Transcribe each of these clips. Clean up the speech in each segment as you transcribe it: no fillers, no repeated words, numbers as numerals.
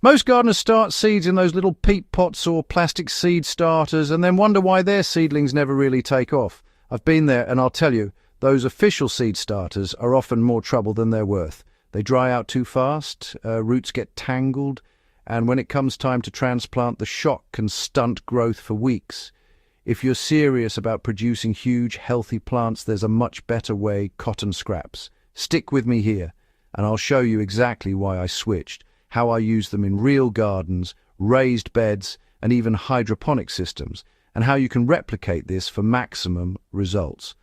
Most gardeners start seeds in those little peat pots or plastic seed starters and then wonder why their seedlings never really take off. I've been there and I'll tell you, those official seed starters are often more trouble than they're worth. They dry out too fast, roots get tangled, and when it comes time to transplant, the shock can stunt growth for weeks. If you're serious about producing huge, healthy plants, there's a much better way: cotton scraps. Stick with me here, and I'll show you exactly why I switched, how I use them in real gardens, raised beds, and even hydroponic systems, and how you can replicate this for maximum results.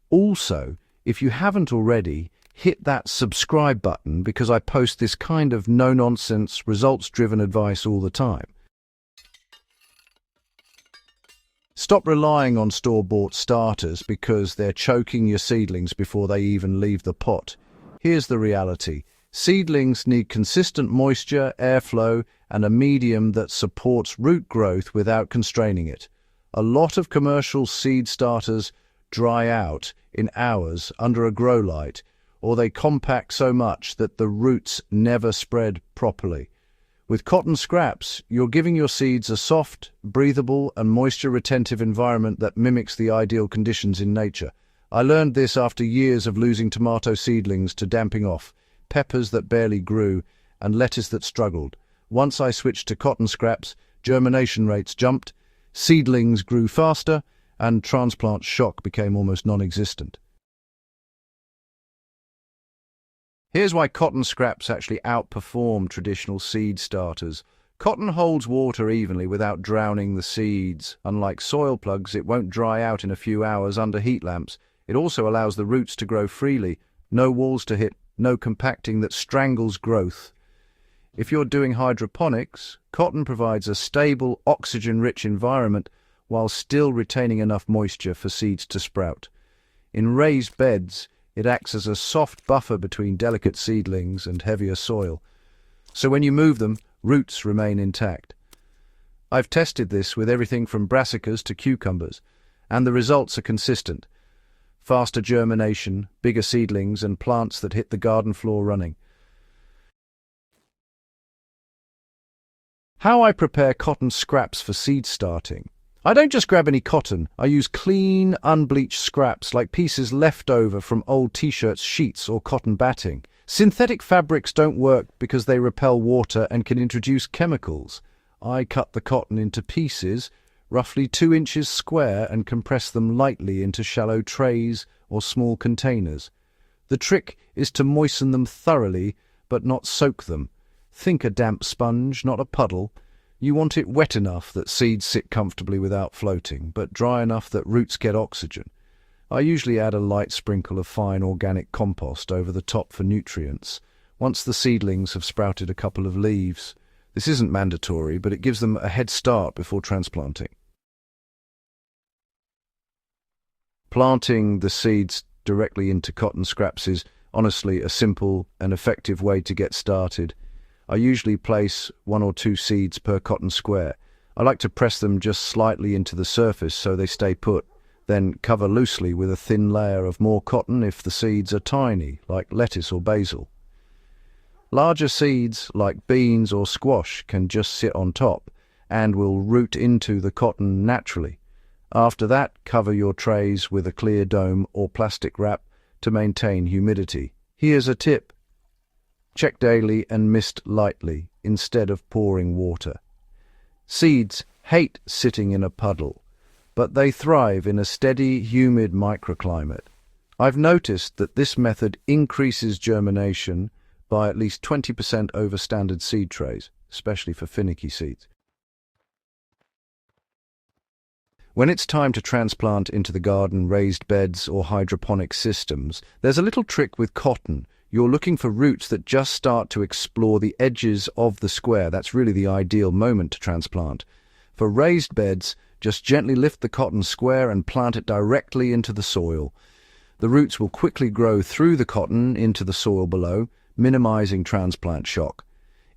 Also, if you haven't already, hit that subscribe button because I post this kind of no-nonsense, results-driven advice all the time. Stop relying on store-bought starters because they're choking your seedlings before they even leave the pot. Here's the reality. Seedlings need consistent moisture, airflow, and a medium that supports root growth without constraining it. A lot of commercial seed starters dry out in hours under a grow light, or they compact so much that the roots never spread properly. With cotton scraps, you're giving your seeds a soft, breathable, and moisture-retentive environment that mimics the ideal conditions in nature. I learned this after years of losing tomato seedlings to damping off, peppers that barely grew, and lettuce that struggled. Once I switched to cotton scraps, germination rates jumped, seedlings grew faster, and transplant shock became almost non-existent. Here's why cotton scraps actually outperform traditional seed starters. Cotton holds water evenly without drowning the seeds. Unlike soil plugs, it won't dry out in a few hours under heat lamps. It also allows the roots to grow freely. No walls to hit, no compacting that strangles growth. If you're doing hydroponics, cotton provides a stable, oxygen-rich environment while still retaining enough moisture for seeds to sprout. In raised beds, it acts as a soft buffer between delicate seedlings and heavier soil. So when you move them, roots remain intact. I've tested this with everything from brassicas to cucumbers, and the results are consistent. Faster germination, bigger seedlings, and plants that hit the garden floor running. How I prepare cotton scraps for seed starting. I don't just grab any cotton. I use clean, unbleached scraps like pieces left over from old t-shirts, sheets, or cotton batting. Synthetic fabrics don't work because they repel water and can introduce chemicals. I cut the cotton into pieces, roughly 2 inches square, and compress them lightly into shallow trays or small containers. The trick is to moisten them thoroughly, but not soak them. Think a damp sponge, not a puddle. You want it wet enough that seeds sit comfortably without floating, but dry enough that roots get oxygen. I usually add a light sprinkle of fine organic compost over the top for nutrients, once the seedlings have sprouted a couple of leaves. This isn't mandatory, but it gives them a head start before transplanting. Planting the seeds directly into cotton scraps is honestly a simple and effective way to get started. I usually place 1 or 2 seeds per cotton square. I like to press them just slightly into the surface so they stay put, then cover loosely with a thin layer of more cotton if the seeds are tiny, like lettuce or basil. Larger seeds, like beans or squash, can just sit on top and will root into the cotton naturally. After that, cover your trays with a clear dome or plastic wrap to maintain humidity. Here's a tip. Check daily and mist lightly instead of pouring water. Seeds hate sitting in a puddle, but they thrive in a steady, humid microclimate. I've noticed that this method increases germination by at least 20% over standard seed trays, especially for finicky seeds. When it's time to transplant into the garden, raised beds, or hydroponic systems, there's a little trick with cotton. You're looking for roots that just start to explore the edges of the square. That's really the ideal moment to transplant. For raised beds, just gently lift the cotton square and plant it directly into the soil. The roots will quickly grow through the cotton into the soil below, minimizing transplant shock.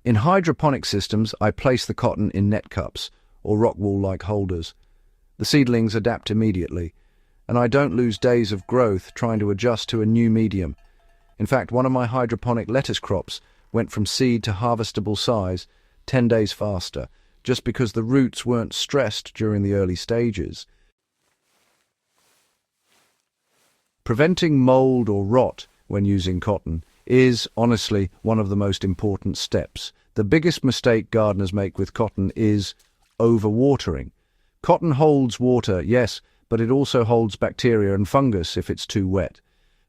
In hydroponic systems, I place the cotton in net cups or rock wool-like holders. The seedlings adapt immediately, and I don't lose days of growth trying to adjust to a new medium. In fact, one of my hydroponic lettuce crops went from seed to harvestable size 10 days faster, just because the roots weren't stressed during the early stages. Preventing mold or rot when using cotton is, honestly, one of the most important steps. The biggest mistake gardeners make with cotton is overwatering. Cotton holds water, yes, but it also holds bacteria and fungus if it's too wet.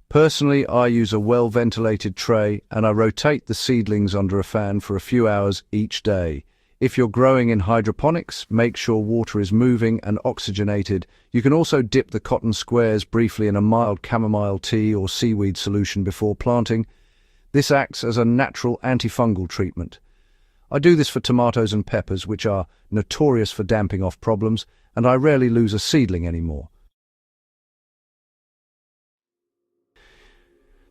Personally, I use a well-ventilated tray and I rotate the seedlings under a fan for a few hours each day. If you're growing in hydroponics, make sure water is moving and oxygenated. You can also dip the cotton squares briefly in a mild chamomile tea or seaweed solution before planting. This acts as a natural antifungal treatment. I do this for tomatoes and peppers, which are notorious for damping off problems, and I rarely lose a seedling anymore.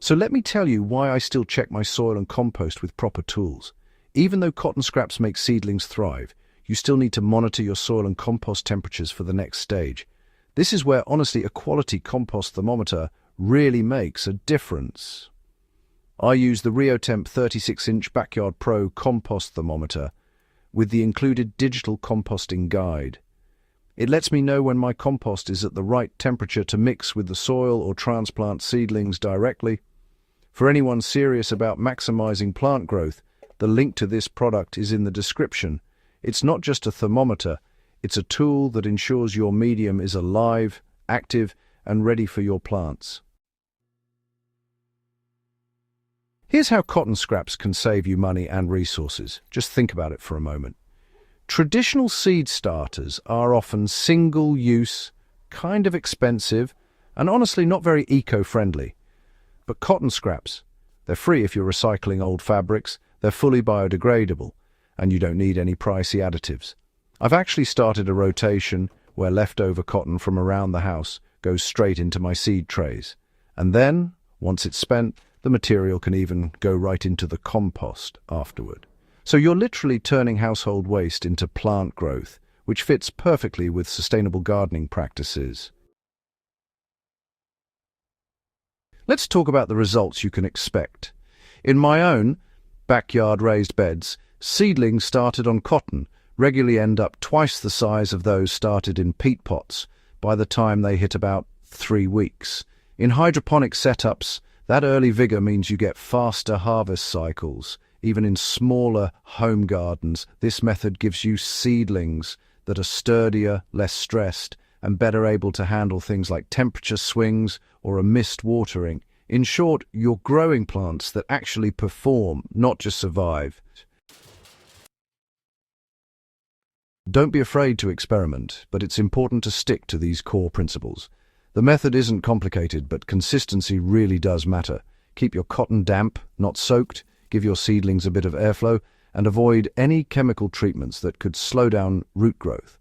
So let me tell you why I still check my soil and compost with proper tools. Even though cotton scraps make seedlings thrive, you still need to monitor your soil and compost temperatures for the next stage. This is where, honestly, a quality compost thermometer really makes a difference. I use the RioTemp 36-inch Backyard Pro compost thermometer with the included digital composting guide. It lets me know when my compost is at the right temperature to mix with the soil or transplant seedlings directly. For anyone serious about maximizing plant growth, the link to this product is in the description. It's not just a thermometer, it's a tool that ensures your medium is alive, active, and ready for your plants. Here's how cotton scraps can save you money and resources. Just think about it for a moment. Traditional seed starters are often single-use, kind of expensive, and honestly not very eco-friendly. But cotton scraps, they're free if you're recycling old fabrics, they're fully biodegradable, and you don't need any pricey additives. I've actually started a rotation where leftover cotton from around the house goes straight into my seed trays. And then, once it's spent, the material can even go right into the compost afterward. So you're literally turning household waste into plant growth, which fits perfectly with sustainable gardening practices. Let's talk about the results you can expect. In my own backyard raised beds, seedlings started on cotton regularly end up twice the size of those started in peat pots by the time they hit about 3 weeks. In hydroponic setups, that early vigor means you get faster harvest cycles. Even in smaller home gardens, this method gives you seedlings that are sturdier, less stressed, and better able to handle things like temperature swings or a missed watering. In short, you're growing plants that actually perform, not just survive. Don't be afraid to experiment, but it's important to stick to these core principles. The method isn't complicated, but consistency really does matter. Keep your cotton damp, not soaked, give your seedlings a bit of airflow, and avoid any chemical treatments that could slow down root growth.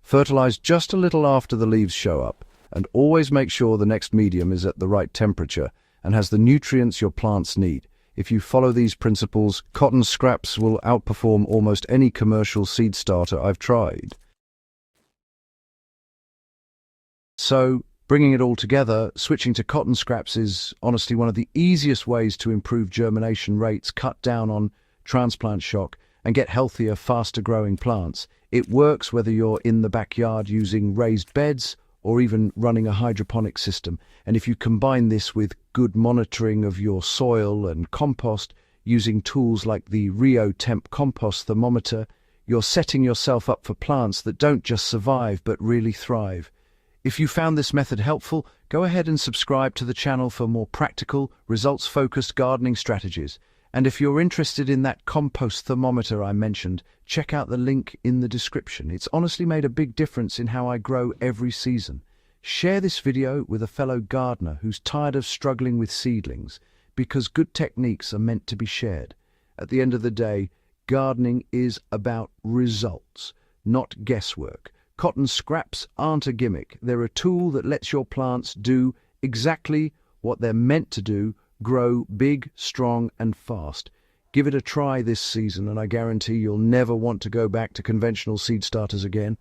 Fertilize just a little after the leaves show up, and always make sure the next medium is at the right temperature and has the nutrients your plants need. If you follow these principles, cotton scraps will outperform almost any commercial seed starter I've tried. So, bringing it all together, switching to cotton scraps is honestly one of the easiest ways to improve germination rates, cut down on transplant shock, and get healthier, faster growing plants. It works whether you're in the backyard using raised beds or even running a hydroponic system. And if you combine this with good monitoring of your soil and compost, using tools like the RioTemp compost thermometer, you're setting yourself up for plants that don't just survive but really thrive. If you found this method helpful, go ahead and subscribe to the channel for more practical, results-focused gardening strategies. And if you're interested in that compost thermometer I mentioned, check out the link in the description. It's honestly made a big difference in how I grow every season. Share this video with a fellow gardener who's tired of struggling with seedlings, because good techniques are meant to be shared. At the end of the day, gardening is about results, not guesswork. Cotton scraps aren't a gimmick. They're a tool that lets your plants do exactly what they're meant to do: grow big, strong, and fast. Give it a try this season, and I guarantee you'll never want to go back to conventional seed starters again.